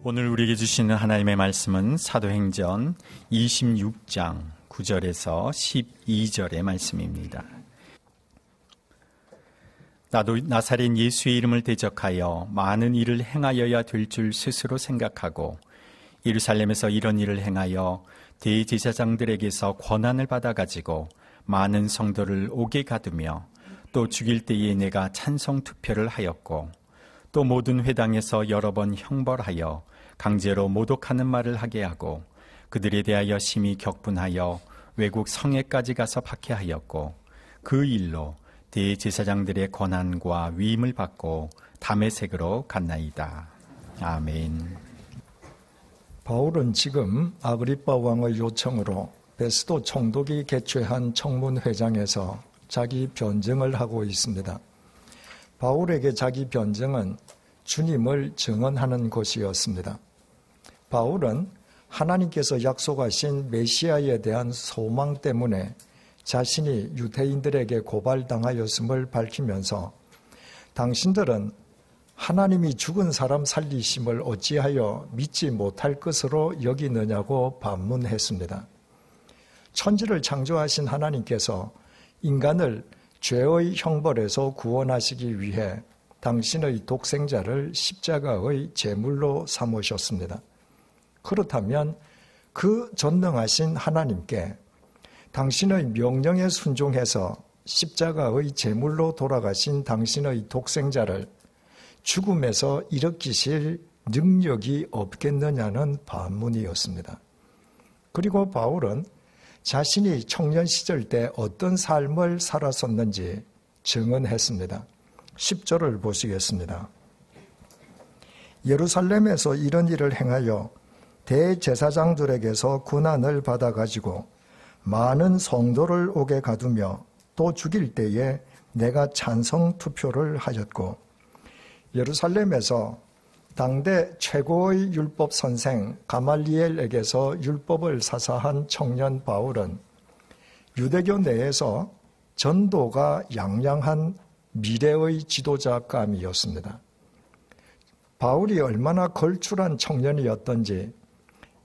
오늘 우리에게 주시는 하나님의 말씀은 사도행전 26장 9절에서 12절의 말씀입니다. 나도 나사렛 예수의 이름을 대적하여 많은 일을 행하여야 될 줄 스스로 생각하고 예루살렘에서 이런 일을 행하여 대제사장들에게서 권한을 받아가지고 많은 성도를 옥에 가두며 또 죽일 때에 내가 찬송 투표를 하였고 또 모든 회당에서 여러 번 형벌하여 강제로 모독하는 말을 하게 하고 그들에 대하여 심히 격분하여 외국 성에까지 가서 박해하였고 그 일로 대제사장들의 권한과 위임을 받고 다메섹으로 갔나이다. 아멘. 바울은 지금 아그리빠 왕의 요청으로 베스도 총독이 개최한 청문회장에서 자기 변증을 하고 있습니다. 바울에게 자기 변증은 주님을 증언하는 것이었습니다. 바울은 하나님께서 약속하신 메시아에 대한 소망 때문에 자신이 유대인들에게 고발당하였음을 밝히면서 당신들은 하나님이 죽은 사람 살리심을 어찌하여 믿지 못할 것으로 여기느냐고 반문했습니다. 천지를 창조하신 하나님께서 인간을 죄의 형벌에서 구원하시기 위해 당신의 독생자를 십자가의 제물로 삼으셨습니다. 그렇다면 그 전능하신 하나님께 당신의 명령에 순종해서 십자가의 제물로 돌아가신 당신의 독생자를 죽음에서 일으키실 능력이 없겠느냐는 반문이었습니다. 그리고 바울은 자신이 청년 시절 때 어떤 삶을 살았었는지 증언했습니다. 10절을 보시겠습니다. 예루살렘에서 이런 일을 행하여 대제사장들에게서 고난을 받아가지고 많은 성도를 옥에 가두며 또 죽일 때에 내가 찬성 투표를 하였고 예루살렘에서 당대 최고의 율법 선생 가말리엘에게서 율법을 사사한 청년 바울은 유대교 내에서 전도가 양양한 미래의 지도자감이었습니다. 바울이 얼마나 걸출한 청년이었던지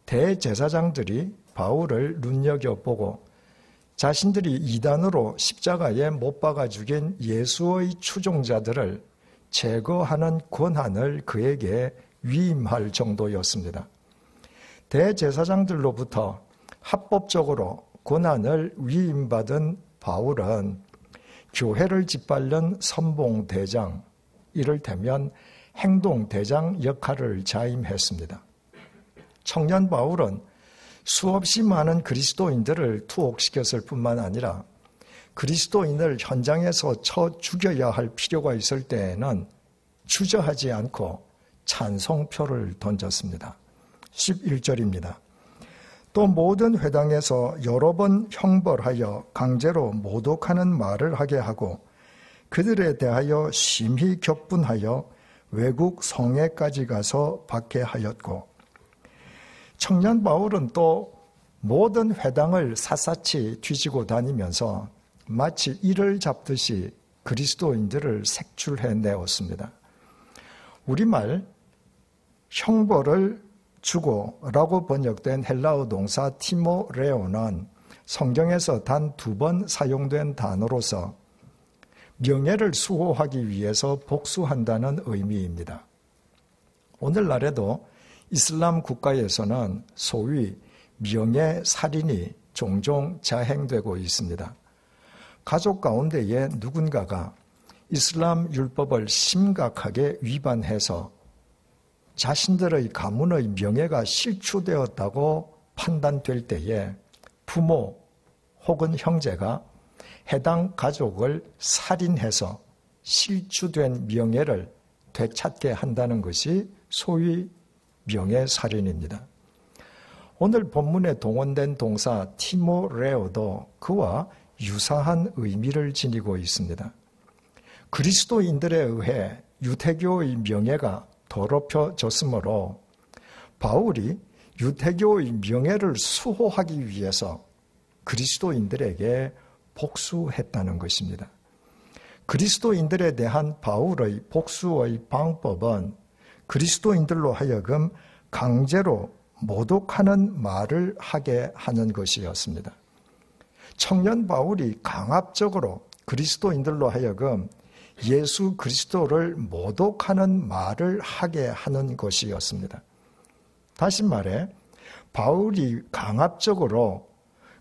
대제사장들이 바울을 눈여겨보고 자신들이 이단으로 십자가에 못 박아 죽인 예수의 추종자들을 제거하는 권한을 그에게 위임할 정도였습니다. 대제사장들로부터 합법적으로 권한을 위임받은 바울은 교회를 짓밟는 선봉대장, 이를테면 행동대장 역할을 자임했습니다. 청년 바울은 수없이 많은 그리스도인들을 투옥시켰을 뿐만 아니라 그리스도인을 현장에서 쳐 죽여야 할 필요가 있을 때에는 주저하지 않고 찬송표를 던졌습니다. 11절입니다. 또 모든 회당에서 여러 번 형벌하여 강제로 모독하는 말을 하게 하고 그들에 대하여 심히 격분하여 외국 성에까지 가서 박해하였고 청년 바울은 또 모든 회당을 샅샅이 뒤지고 다니면서 마치 이를 잡듯이 그리스도인들을 색출해내었습니다. 우리말 형벌을 주고라고 번역된 헬라어 동사 티모레오는 성경에서 단 2번 사용된 단어로서 명예를 수호하기 위해서 복수한다는 의미입니다. 오늘날에도 이슬람 국가에서는 소위 명예살인이 종종 자행되고 있습니다. 가족 가운데에 누군가가 이슬람 율법을 심각하게 위반해서 자신들의 가문의 명예가 실추되었다고 판단될 때에 부모 혹은 형제가 해당 가족을 살인해서 실추된 명예를 되찾게 한다는 것이 소위 명예살인입니다. 오늘 본문에 동원된 동사 티모레오도 그와 유사한 의미를 지니고 있습니다. 그리스도인들에 의해 유대교의 명예가 더럽혀졌으므로 바울이 유대교의 명예를 수호하기 위해서 그리스도인들에게 복수했다는 것입니다. 그리스도인들에 대한 바울의 복수의 방법은 그리스도인들로 하여금 강제로 모독하는 말을 하게 하는 것이었습니다. 청년 바울이 강압적으로 그리스도인들로 하여금 예수 그리스도를 모독하는 말을 하게 하는 것이었습니다. 다시 말해 바울이 강압적으로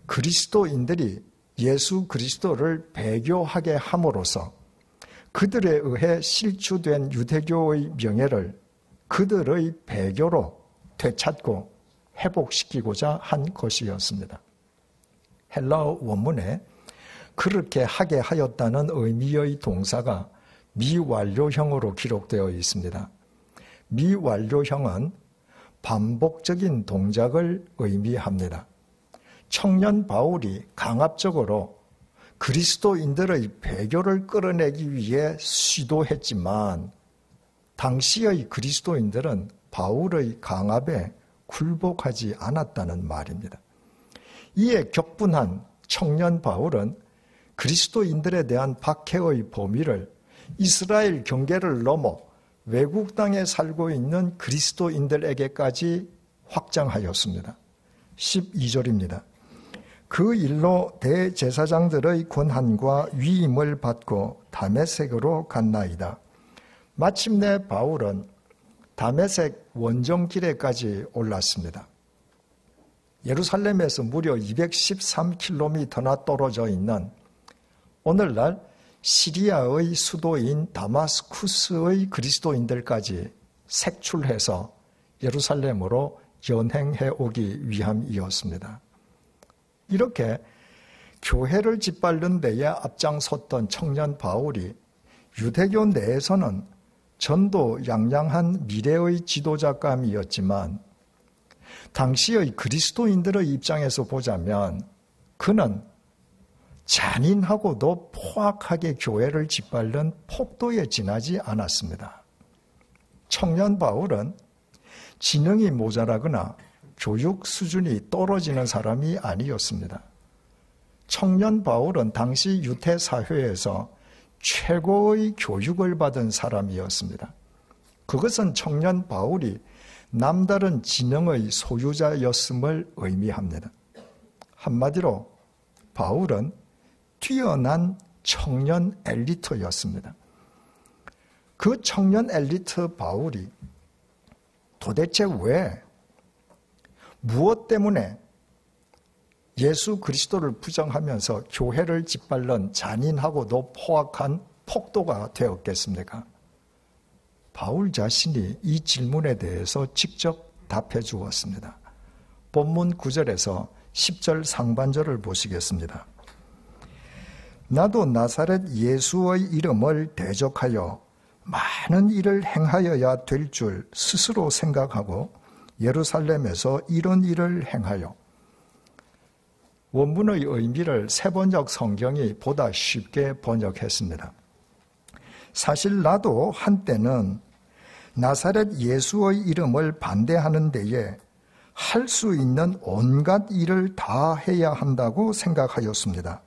그리스도인들이 예수 그리스도를 배교하게 함으로써 그들에 의해 실추된 유대교의 명예를 그들의 배교로 되찾고 회복시키고자 한 것이었습니다. 헬라어 원문에 그렇게 하게 하였다는 의미의 동사가 미완료형으로 기록되어 있습니다. 미완료형은 반복적인 동작을 의미합니다. 청년 바울이 강압적으로 그리스도인들의 배교를 끌어내기 위해 시도했지만 당시의 그리스도인들은 바울의 강압에 굴복하지 않았다는 말입니다. 이에 격분한 청년 바울은 그리스도인들에 대한 박해의 범위를 이스라엘 경계를 넘어 외국 땅에 살고 있는 그리스도인들에게까지 확장하였습니다. 12절입니다. 그 일로 대제사장들의 권한과 위임을 받고 다메섹으로 갔나이다. 마침내 바울은 다메섹 원정길에까지 올랐습니다. 예루살렘에서 무려 213km나 떨어져 있는 오늘날 시리아의 수도인 다마스쿠스의 그리스도인들까지 색출해서 예루살렘으로 연행해 오기 위함이었습니다. 이렇게 교회를 짓밟는 데에 앞장섰던 청년 바울이 유대교 내에서는 전도 양양한 미래의 지도자감이었지만 당시의 그리스도인들의 입장에서 보자면 그는 잔인하고도 포악하게 교회를 짓밟는 폭도에 지나지 않았습니다. 청년 바울은 지능이 모자라거나 교육 수준이 떨어지는 사람이 아니었습니다. 청년 바울은 당시 유대 사회에서 최고의 교육을 받은 사람이었습니다. 그것은 청년 바울이 남다른 지능의 소유자였음을 의미합니다. 한마디로 바울은 뛰어난 청년 엘리트였습니다. 그 청년 엘리트 바울이 도대체 왜 무엇 때문에 예수 그리스도를 부정하면서 교회를 짓밟는 잔인하고도 포악한 폭도가 되었겠습니까? 바울 자신이 이 질문에 대해서 직접 답해 주었습니다. 본문 9절에서 10절 상반절을 보시겠습니다. 나도 나사렛 예수의 이름을 대적하여 많은 일을 행하여야 될 줄 스스로 생각하고 예루살렘에서 이런 일을 행하여 원문의 의미를 세번역 성경이 보다 쉽게 번역했습니다. 사실 나도 한때는 나사렛 예수의 이름을 반대하는 데에 할 수 있는 온갖 일을 다 해야 한다고 생각하였습니다.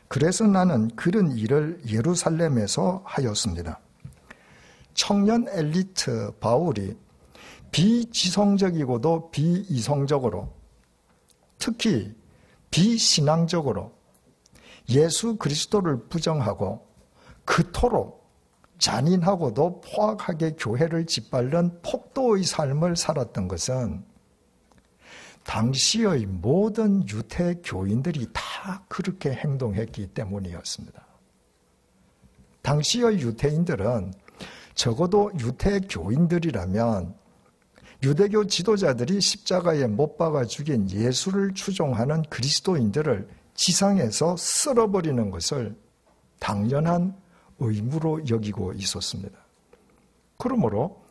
그래서 나는 그런 일을 예루살렘에서 하였습니다. 청년 엘리트 바울이 비지성적이고도 비이성적으로 특히 비신앙적으로 예수 그리스도를 부정하고 그토록 잔인하고도 포악하게 교회를 짓밟는 폭도의 삶을 살았던 것은 당시의 모든 유대 교인들이 다 그렇게 행동했기 때문이었습니다. 당시의 유대인들은 적어도 유대 교인들이라면 유대교 지도자들이 십자가에 못 박아 죽인 예수를 추종하는 그리스도인들을 지상에서 쓸어버리는 것을 당연한 의무로 여기고 있었습니다. 그러므로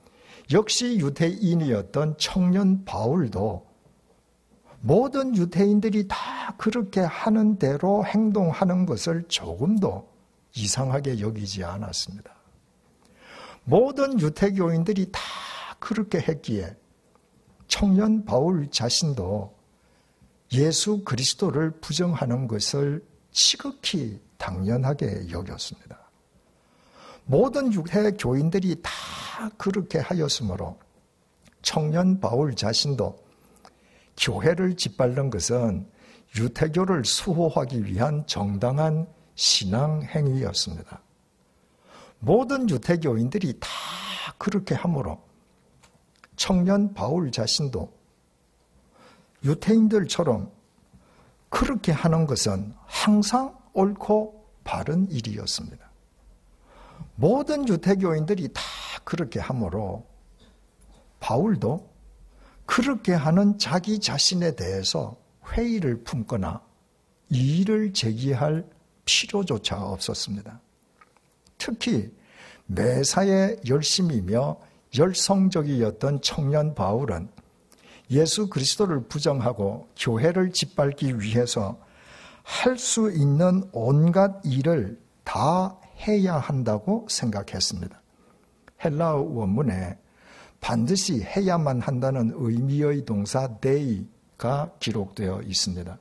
역시 유대인이었던 청년 바울도 모든 유대인들이 다 그렇게 하는 대로 행동하는 것을 조금도 이상하게 여기지 않았습니다. 모든 유대교인들이 다 그렇게 했기에 청년 바울 자신도 예수 그리스도를 부정하는 것을 지극히 당연하게 여겼습니다. 모든 유대 교인들이 다 그렇게 하였으므로 청년 바울 자신도 교회를 짓밟는 것은 유태교를 수호하기 위한 정당한 신앙 행위였습니다. 모든 유태교인들이 다 그렇게 하므로 청년 바울 자신도 유태인들처럼 그렇게 하는 것은 항상 옳고 바른 일이었습니다. 모든 유태교인들이 다 그렇게 하므로 바울도 그렇게 하는 자기 자신에 대해서 회의를 품거나 이의를 제기할 필요조차 없었습니다. 특히 매사에 열심이며 열성적이었던 청년 바울은 예수 그리스도를 부정하고 교회를 짓밟기 위해서 할 수 있는 온갖 일을 다 해야 한다고 생각했습니다. 헬라어 원문에 반드시 해야만 한다는 의미의 동사 데이가 기록되어 있습니다.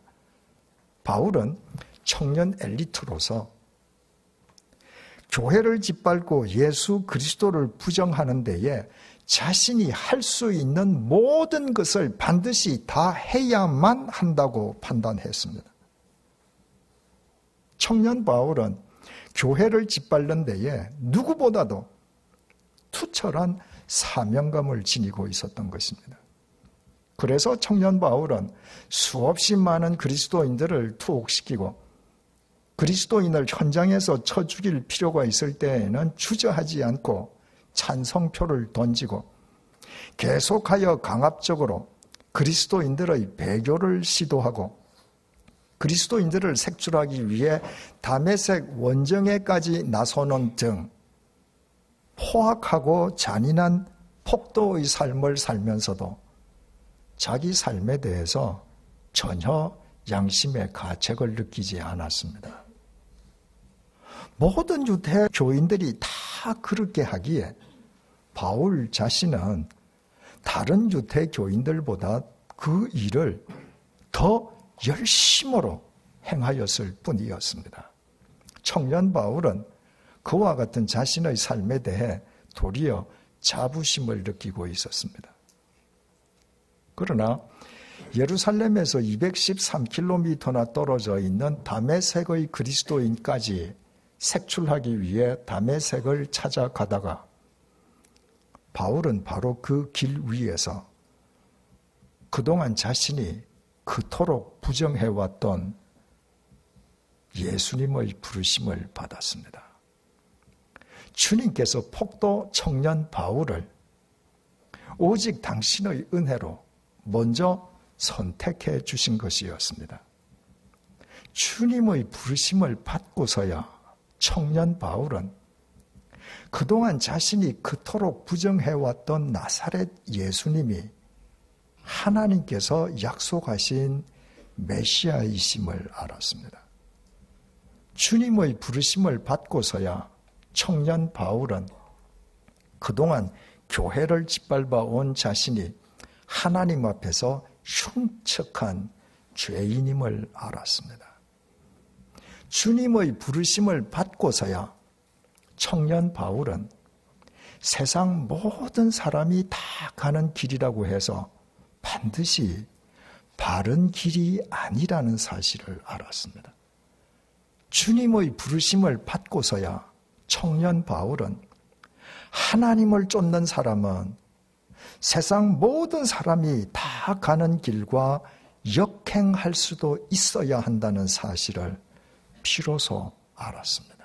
바울은 청년 엘리트로서 교회를 짓밟고 예수 그리스도를 부정하는 데에 자신이 할 수 있는 모든 것을 반드시 다 해야만 한다고 판단했습니다. 청년 바울은 교회를 짓밟는 데에 누구보다도 투철한 사명감을 지니고 있었던 것입니다. 그래서 청년 바울은 수없이 많은 그리스도인들을 투옥시키고 그리스도인을 현장에서 쳐 죽일 필요가 있을 때에는 주저하지 않고 찬성표를 던지고 계속하여 강압적으로 그리스도인들의 배교를 시도하고 그리스도인들을 색출하기 위해 다메섹 원정에까지 나서는 등 포악하고 잔인한 폭도의 삶을 살면서도 자기 삶에 대해서 전혀 양심의 가책을 느끼지 않았습니다. 모든 유대 교인들이 다 그렇게 하기에 바울 자신은 다른 유대 교인들보다 그 일을 더 열심으로 행하였을 뿐이었습니다. 청년 바울은 그와 같은 자신의 삶에 대해 도리어 자부심을 느끼고 있었습니다. 그러나 예루살렘에서 213km나 떨어져 있는 다메섹의 그리스도인까지 색출하기 위해 다메섹을 찾아가다가 바울은 바로 그 길 위에서 그동안 자신이 그토록 부정해왔던 예수님의 부르심을 받았습니다. 주님께서 폭도 청년 바울을 오직 당신의 은혜로 먼저 선택해 주신 것이었습니다. 주님의 부르심을 받고서야 청년 바울은 그동안 자신이 그토록 부정해왔던 나사렛 예수님이 하나님께서 약속하신 메시아이심을 알았습니다. 주님의 부르심을 받고서야 청년 바울은 그동안 교회를 짓밟아 온 자신이 하나님 앞에서 흉측한 죄인임을 알았습니다. 주님의 부르심을 받고서야 청년 바울은 세상 모든 사람이 다 가는 길이라고 해서 반드시 바른 길이 아니라는 사실을 알았습니다. 주님의 부르심을 받고서야 청년 바울은 하나님을 쫓는 사람은 세상 모든 사람이 다 가는 길과 역행할 수도 있어야 한다는 사실을 비로소 알았습니다.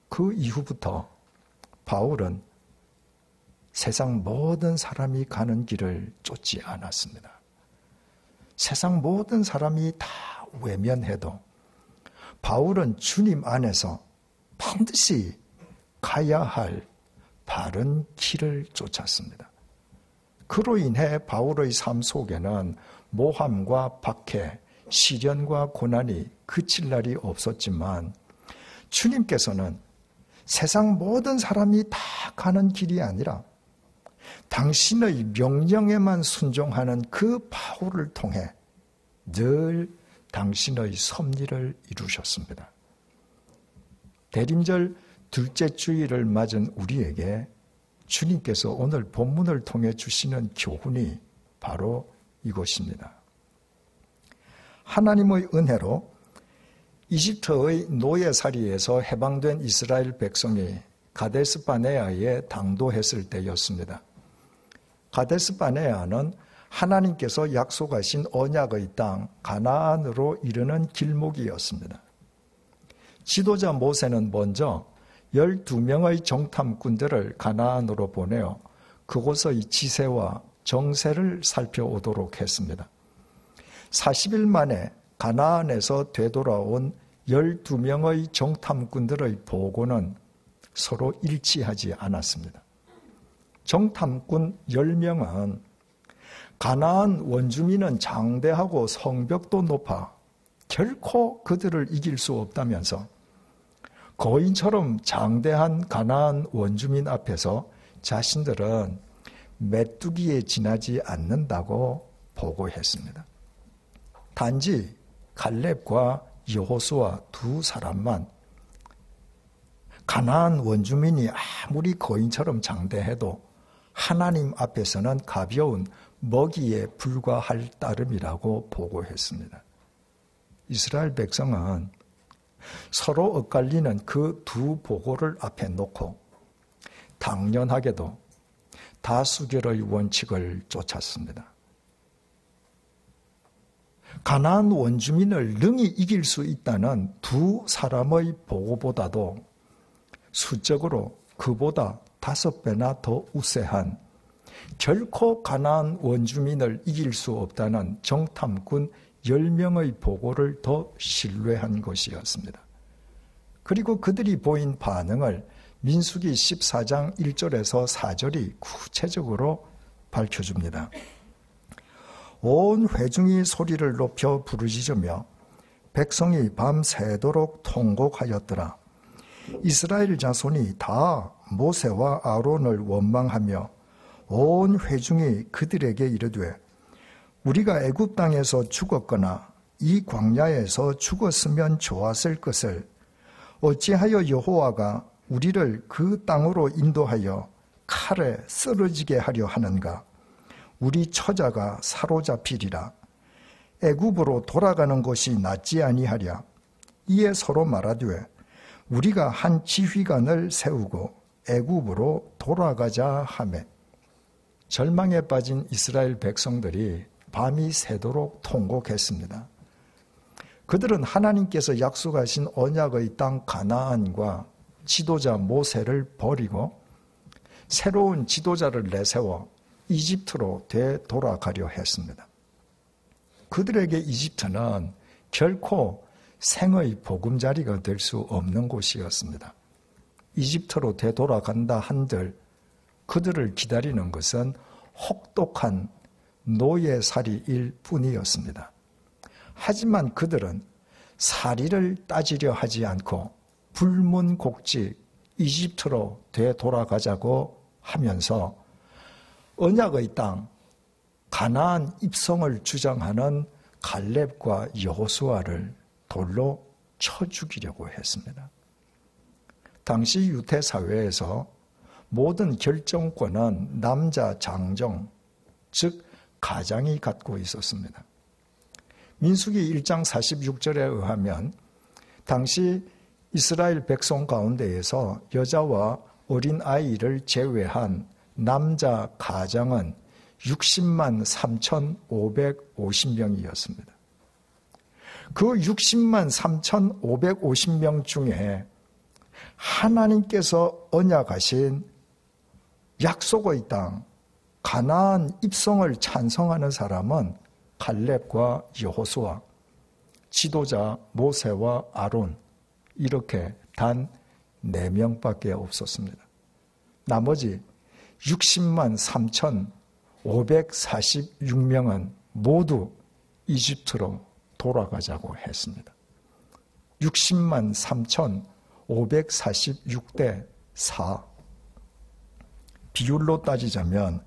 그 이후부터 바울은 세상 모든 사람이 가는 길을 쫓지 않았습니다. 세상 모든 사람이 다 외면해도 바울은 주님 안에서 반드시 가야 할 바른 길을 쫓았습니다. 그로 인해 바울의 삶 속에는 모함과 박해, 시련과 고난이 그칠 날이 없었지만 주님께서는 세상 모든 사람이 다 가는 길이 아니라 당신의 명령에만 순종하는 그 바울을 통해 늘 당신의 섭리를 이루셨습니다. 대림절 둘째 주일을 맞은 우리에게 주님께서 오늘 본문을 통해 주시는 교훈이 바로 이것입니다. 하나님의 은혜로 이집트의 노예살이에서 해방된 이스라엘 백성이 가데스 바네아에 당도했을 때였습니다. 가데스 바네아는 하나님께서 약속하신 언약의 땅 가나안으로 이르는 길목이었습니다. 지도자 모세는 먼저 12명의 정탐꾼들을 가나안으로 보내어 그곳의 지세와 정세를 살펴오도록 했습니다. 40일 만에 가나안에서 되돌아온 12명의 정탐꾼들의 보고는 서로 일치하지 않았습니다. 정탐꾼 10명은 가나안 원주민은 장대하고 성벽도 높아 결코 그들을 이길 수 없다면서 거인처럼 장대한 가나안 원주민 앞에서 자신들은 메뚜기에 지나지 않는다고 보고했습니다. 단지 갈렙과 여호수아 두 사람만 가나안 원주민이 아무리 거인처럼 장대해도 하나님 앞에서는 가벼운 먹이에 불과할 따름이라고 보고했습니다. 이스라엘 백성은 서로 엇갈리는 그 두 보고를 앞에 놓고 당연하게도 다수결의 원칙을 쫓았습니다. 가나안 원주민을 능히 이길 수 있다는 두 사람의 보고보다도 수적으로 그보다 5배나 더 우세한 결코 가나안 원주민을 이길 수 없다는 정탐꾼 10명의 보고를 더 신뢰한 것이었습니다. 그리고 그들이 보인 반응을 민수기 14장 1절에서 4절이 구체적으로 밝혀줍니다. 온 회중이 소리를 높여 부르짖으며 백성이 밤새도록 통곡하였더라. 이스라엘 자손이 다 모세와 아론을 원망하며 온 회중이 그들에게 이르되 우리가 애굽 땅에서 죽었거나 이 광야에서 죽었으면 좋았을 것을 어찌하여 여호와가 우리를 그 땅으로 인도하여 칼에 쓰러지게 하려 하는가? 우리 처자가 사로잡히리라. 애굽으로 돌아가는 것이 낫지 아니하랴. 이에 서로 말하되 우리가 한 지휘관을 세우고 애굽으로 돌아가자 하매 절망에 빠진 이스라엘 백성들이 밤이 새도록 통곡했습니다. 그들은 하나님께서 약속하신 언약의 땅 가나안과 지도자 모세를 버리고 새로운 지도자를 내세워 이집트로 되돌아가려 했습니다. 그들에게 이집트는 결코 생의 보금자리가 될 수 없는 곳이었습니다. 이집트로 되돌아간다 한들 그들을 기다리는 것은 혹독한 노예살이일 뿐이었습니다. 하지만 그들은 살이를 따지려 하지 않고 불문곡직 이집트로 되돌아가자고 하면서 언약의 땅 가나안 입성을 주장하는 갈렙과 여호수아를 돌로 쳐 죽이려고 했습니다. 당시 유대 사회에서 모든 결정권은 남자 장정, 즉 가장이 갖고 있었습니다. 민수기 1장 46절에 의하면 당시 이스라엘 백성 가운데에서 여자와 어린 아이를 제외한 남자 가장은 60만 3,550명이었습니다. 그 60만 3,550명 중에 하나님께서 언약하신 약속의 땅 가나안 입성을 찬성하는 사람은 갈렙과 여호수아, 지도자 모세와 아론 이렇게 단 4명밖에 없었습니다. 나머지 60만 3,546명은 모두 이집트로 돌아가자고 했습니다. 60만 3,546대 4. 비율로 따지자면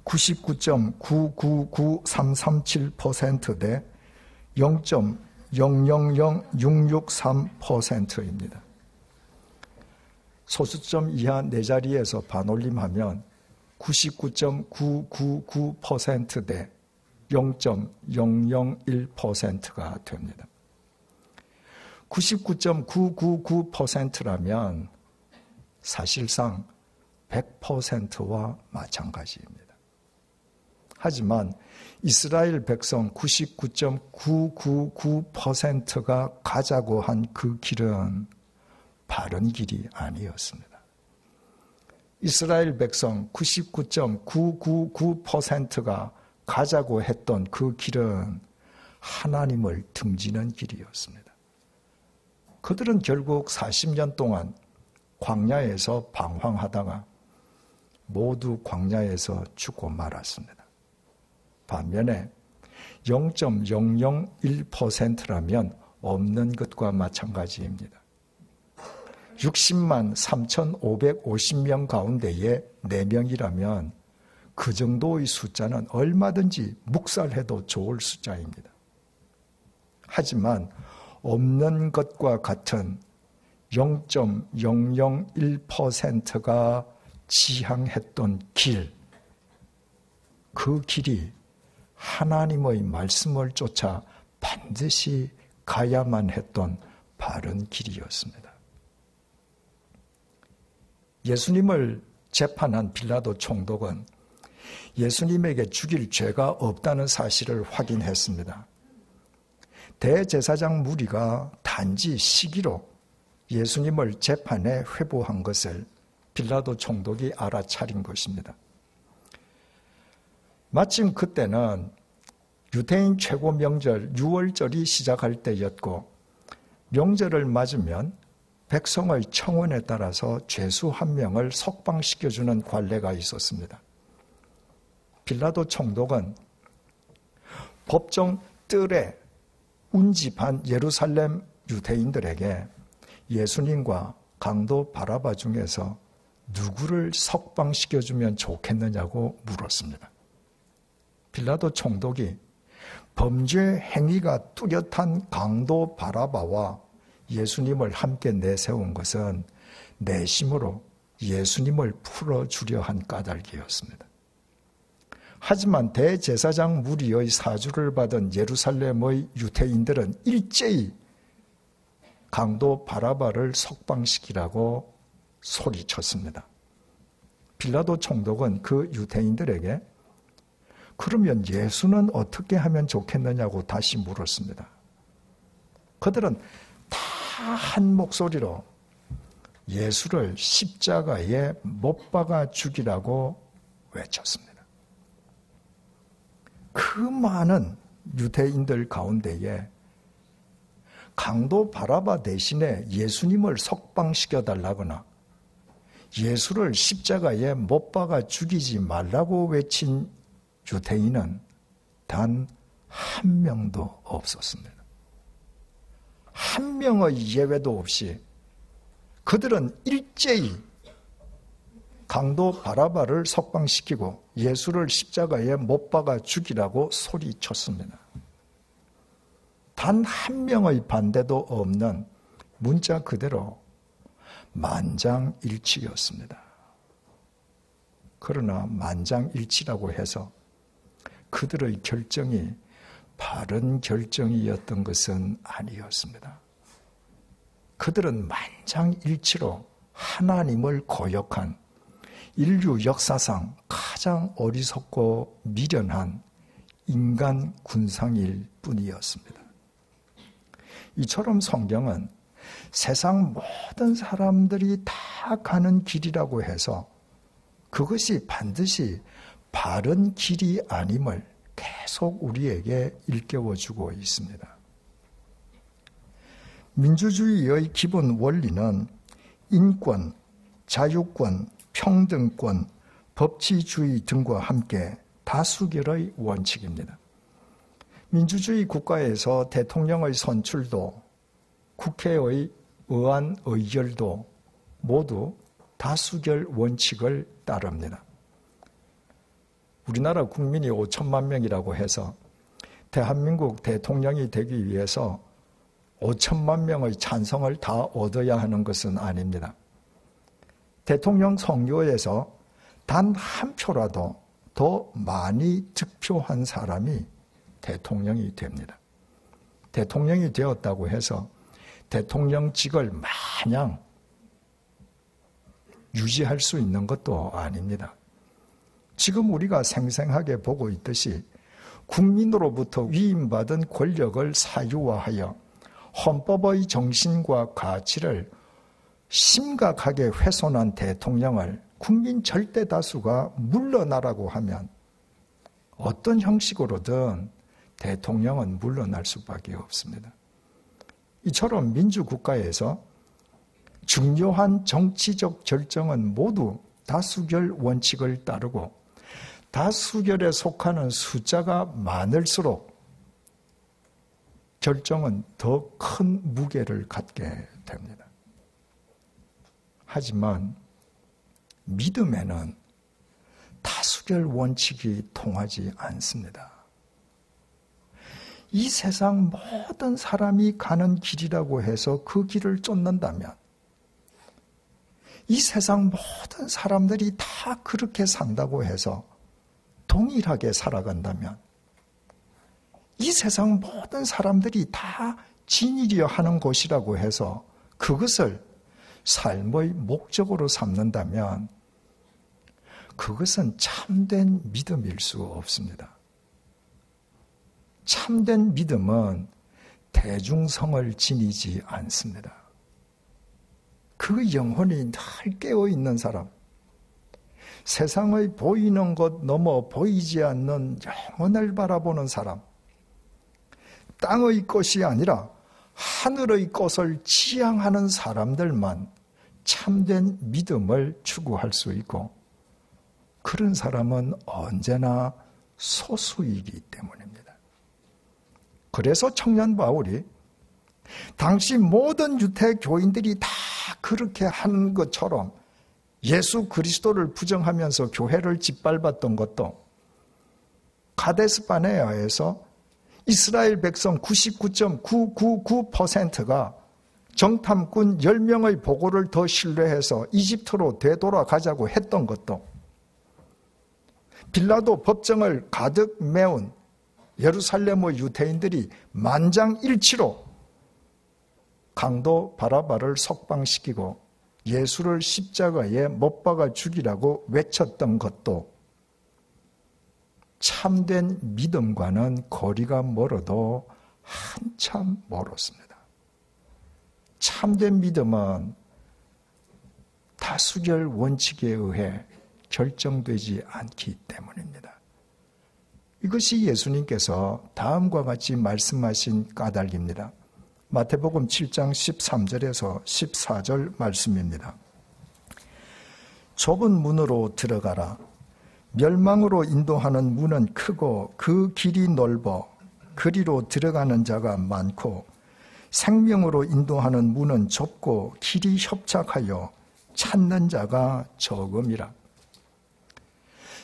99.999337% 대 0.000663%입니다. 소수점 이하 네 자리에서 반올림하면 99.999% 대 0.001%가 됩니다. 99.999%라면 사실상 100%와 마찬가지입니다. 하지만 이스라엘 백성 99.999%가 가자고 한 그 길은 바른 길이 아니었습니다. 이스라엘 백성 99.999%가 가자고 했던 그 길은 하나님을 등지는 길이었습니다. 그들은 결국 40년 동안 광야에서 방황하다가 모두 광야에서 죽고 말았습니다. 반면에 0.001%라면 없는 것과 마찬가지입니다. 60만 3,550명 가운데에 4명이라면 그 정도의 숫자는 얼마든지 묵살해도 좋을 숫자입니다. 하지만 없는 것과 같은 0.001%가 지향했던 길, 그 길이 하나님의 말씀을 쫓아 반드시 가야만 했던 바른 길이었습니다. 예수님을 재판한 빌라도 총독은 예수님에게 죽일 죄가 없다는 사실을 확인했습니다. 대제사장 무리가 단지 시기로 예수님을 재판에 회부한 것을 빌라도 총독이 알아차린 것입니다. 마침 그때는 유대인 최고 명절 유월절이 시작할 때였고 명절을 맞으면 백성의 청원에 따라서 죄수 한 명을 석방시켜주는 관례가 있었습니다. 빌라도 총독은 법정 뜰에 운집한 예루살렘 유대인들에게 예수님과 강도 바라바 중에서 누구를 석방시켜주면 좋겠느냐고 물었습니다. 빌라도 총독이 범죄 행위가 뚜렷한 강도 바라바와 예수님을 함께 내세운 것은 내심으로 예수님을 풀어주려 한 까닭이었습니다. 하지만 대제사장 무리의 사주를 받은 예루살렘의 유대인들은 일제히 강도 바라바를 석방시키라고 소리쳤습니다. 빌라도 총독은 그 유대인들에게 그러면 예수는 어떻게 하면 좋겠느냐고 다시 물었습니다. 그들은 다 한 목소리로 예수를 십자가에 못 박아 죽이라고 외쳤습니다. 그 많은 유대인들 가운데에 강도 바라바 대신에 예수님을 석방시켜달라거나 예수를 십자가에 못 박아 죽이지 말라고 외친 유대인은 단 한 명도 없었습니다. 한 명의 예외도 없이 그들은 일제히 강도 바라바를 석방시키고 예수를 십자가에 못 박아 죽이라고 소리쳤습니다. 단 한 명의 반대도 없는 문자 그대로 만장일치였습니다. 그러나 만장일치라고 해서 그들의 결정이 바른 결정이었던 것은 아니었습니다. 그들은 만장일치로 하나님을 거역한 인류 역사상 가장 어리석고 미련한 인간 군상일 뿐이었습니다. 이처럼 성경은 세상 모든 사람들이 다 가는 길이라고 해서 그것이 반드시 바른 길이 아님을 계속 우리에게 일깨워주고 있습니다. 민주주의의 기본 원리는 인권, 자유권, 평등권, 법치주의 등과 함께 다수결의 원칙입니다. 민주주의 국가에서 대통령의 선출도 국회의 의안 의결도 모두 다수결 원칙을 따릅니다. 우리나라 국민이 5천만 명이라고 해서 대한민국 대통령이 되기 위해서 5천만 명의 찬성을 다 얻어야 하는 것은 아닙니다. 대통령 선거에서 단 한 표라도 더 많이 득표한 사람이 대통령이 됩니다. 대통령이 되었다고 해서 대통령직을 마냥 유지할 수 있는 것도 아닙니다. 지금 우리가 생생하게 보고 있듯이 국민으로부터 위임받은 권력을 사유화하여 헌법의 정신과 가치를 심각하게 훼손한 대통령을 국민 절대 다수가 물러나라고 하면 어떤 형식으로든 대통령은 물러날 수밖에 없습니다. 이처럼 민주국가에서 중요한 정치적 결정은 모두 다수결 원칙을 따르고 다수결에 속하는 숫자가 많을수록 결정은 더 큰 무게를 갖게 됩니다. 하지만 믿음에는 다수결 원칙이 통하지 않습니다. 이 세상 모든 사람이 가는 길이라고 해서 그 길을 쫓는다면, 이 세상 모든 사람들이 다 그렇게 산다고 해서 동일하게 살아간다면, 이 세상 모든 사람들이 다 진일이여 하는 것이라고 해서 그것을 삶의 목적으로 삼는다면 그것은 참된 믿음일 수 없습니다. 참된 믿음은 대중성을 지니지 않습니다. 그 영혼이 늘 깨어있는 사람, 세상의 보이는 것 넘어 보이지 않는 영혼을 바라보는 사람, 땅의 것이 아니라 하늘의 것을 지향하는 사람들만 참된 믿음을 추구할 수 있고, 그런 사람은 언제나 소수이기 때문입니다. 그래서 청년 바울이 당시 모든 유대 교인들이 다 그렇게 하는 것처럼 예수 그리스도를 부정하면서 교회를 짓밟았던 것도 가데스 바네아에서 이스라엘 백성 99.999%가 정탐꾼 10명의 보고를 더 신뢰해서 이집트로 되돌아가자고 했던 것도, 빌라도 법정을 가득 메운 예루살렘의 유대인들이 만장일치로 강도 바라바를 석방시키고 예수를 십자가에 못 박아 죽이라고 외쳤던 것도 참된 믿음과는 거리가 멀어도 한참 멀었습니다. 참된 믿음은 다수결 원칙에 의해 결정되지 않기 때문입니다. 이것이 예수님께서 다음과 같이 말씀하신 까닭입니다. 마태복음 7장 13절에서 14절 말씀입니다. 좁은 문으로 들어가라. 멸망으로 인도하는 문은 크고 그 길이 넓어 그리로 들어가는 자가 많고, 생명으로 인도하는 문은 좁고 길이 협착하여 찾는 자가 적음이라.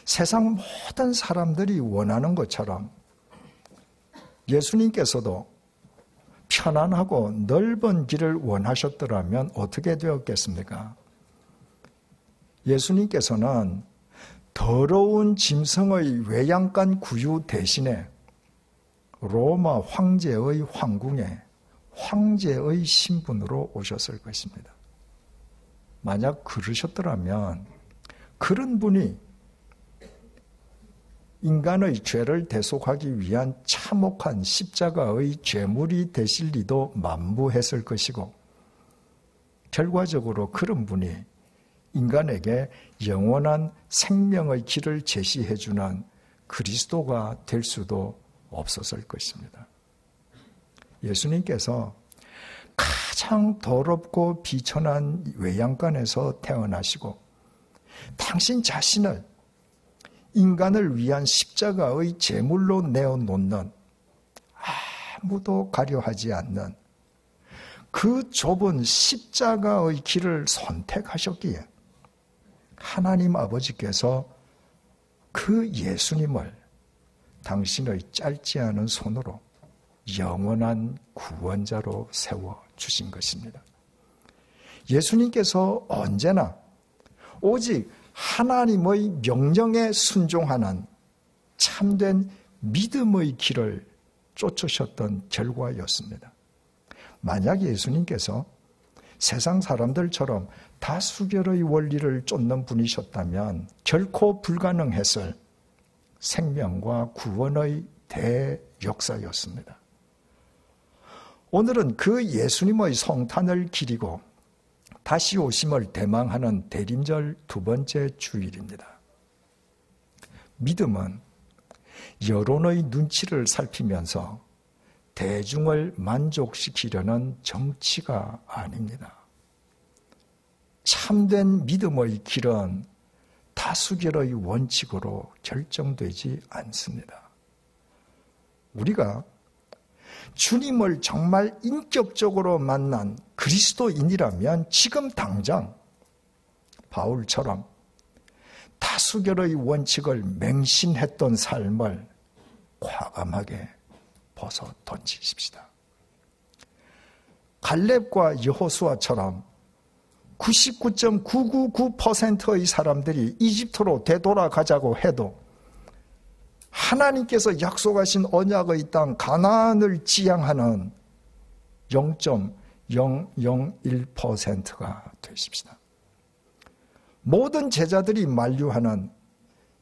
세상 모든 사람들이 원하는 것처럼 예수님께서도 편안하고 넓은 길을 원하셨더라면 어떻게 되었겠습니까? 예수님께서는 더러운 짐승의 외양간 구유 대신에 로마 황제의 황궁에 황제의 신분으로 오셨을 것입니다. 만약 그러셨더라면 그런 분이 인간의 죄를 대속하기 위한 참혹한 십자가의 죄물이 되실 리도 만무했을 것이고, 결과적으로 그런 분이 인간에게 영원한 생명의 길을 제시해주는 그리스도가 될 수도 없었을 것입니다. 예수님께서 가장 더럽고 비천한 외양간에서 태어나시고 당신 자신을 인간을 위한 십자가의 제물로 내어놓는, 아무도 가려하지 않는 그 좁은 십자가의 길을 선택하셨기에 하나님 아버지께서 그 예수님을 당신의 짧지 않은 손으로 영원한 구원자로 세워주신 것입니다. 예수님께서 언제나 오직 하나님의 명령에 순종하는 참된 믿음의 길을 쫓으셨던 결과였습니다. 만약 예수님께서 세상 사람들처럼 다수결의 원리를 쫓는 분이셨다면 결코 불가능했을 생명과 구원의 대역사였습니다. 오늘은 그 예수님의 성탄을 기리고 다시 오심을 대망하는 대림절 두 번째 주일입니다. 믿음은 여론의 눈치를 살피면서 대중을 만족시키려는 정치가 아닙니다. 참된 믿음의 길은 다수결의 원칙으로 결정되지 않습니다. 우리가 주님을 정말 인격적으로 만난 그리스도인이라면 지금 당장 바울처럼 다수결의 원칙을 맹신했던 삶을 과감하게 벗어 던지십시다. 갈렙과 여호수아처럼 99.999%의 사람들이 이집트로 되돌아가자고 해도 하나님께서 약속하신 언약의 땅 가나안을 지향하는 0.001%가 되십시다. 모든 제자들이 만류하는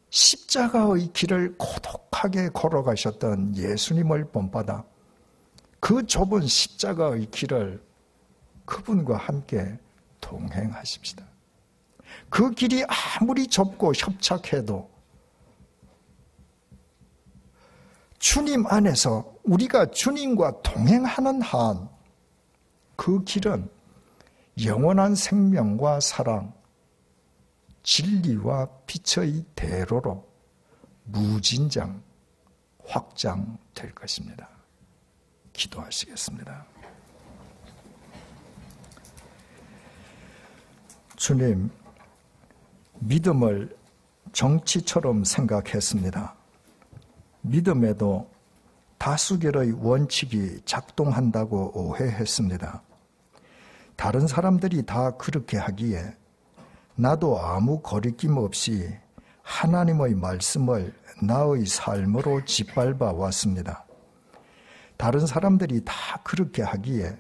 십자가의 길을 고독하게 걸어가셨던 예수님을 본받아 그 좁은 십자가의 길을 그분과 함께 동행하십시다. 그 길이 아무리 좁고 협착해도 주님 안에서 우리가 주님과 동행하는 한 그 길은 영원한 생명과 사랑, 진리와 빛의 대로로 무진장 확장될 것입니다. 기도하시겠습니다. 주님, 믿음을 정치처럼 생각했습니다. 믿음에도 다수결의 원칙이 작동한다고 오해했습니다. 다른 사람들이 다 그렇게 하기에 나도 아무 거리낌 없이 하나님의 말씀을 나의 삶으로 짓밟아 왔습니다. 다른 사람들이 다 그렇게 하기에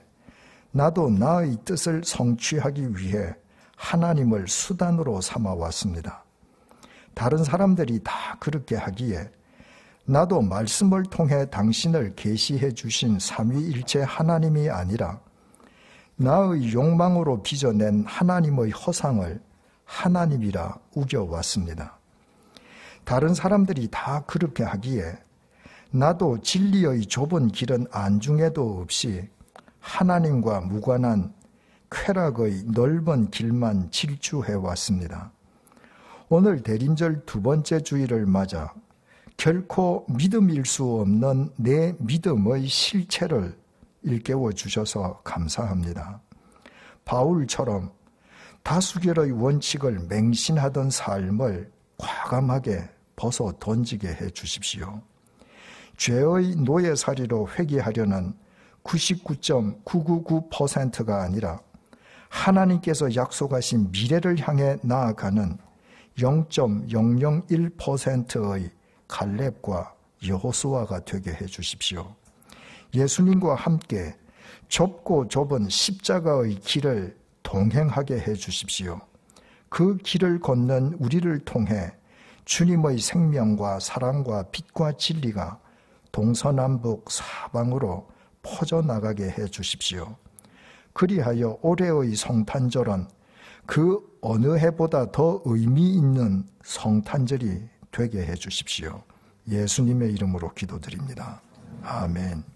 나도 나의 뜻을 성취하기 위해 하나님을 수단으로 삼아 왔습니다. 다른 사람들이 다 그렇게 하기에 나도 말씀을 통해 당신을 계시해 주신 삼위일체 하나님이 아니라 나의 욕망으로 빚어낸 하나님의 허상을 하나님이라 우겨왔습니다. 다른 사람들이 다 그렇게 하기에 나도 진리의 좁은 길은 안중에도 없이 하나님과 무관한 쾌락의 넓은 길만 질주해왔습니다. 오늘 대림절 두 번째 주일을 맞아 결코 믿음일 수 없는 내 믿음의 실체를 일깨워 주셔서 감사합니다. 바울처럼 다수결의 원칙을 맹신하던 삶을 과감하게 벗어 던지게 해 주십시오. 죄의 노예살이로 회개하려는 99.999%가 아니라 하나님께서 약속하신 미래를 향해 나아가는 0.001%의 갈렙과 여호수아가 되게 해 주십시오. 예수님과 함께 좁고 좁은 십자가의 길을 동행하게 해 주십시오. 그 길을 걷는 우리를 통해 주님의 생명과 사랑과 빛과 진리가 동서남북 사방으로 퍼져나가게 해 주십시오. 그리하여 올해의 성탄절은 그 어느 해보다 더 의미 있는 성탄절이 되게 해 주십시오. 예수님의 이름으로 기도드립니다. 아멘.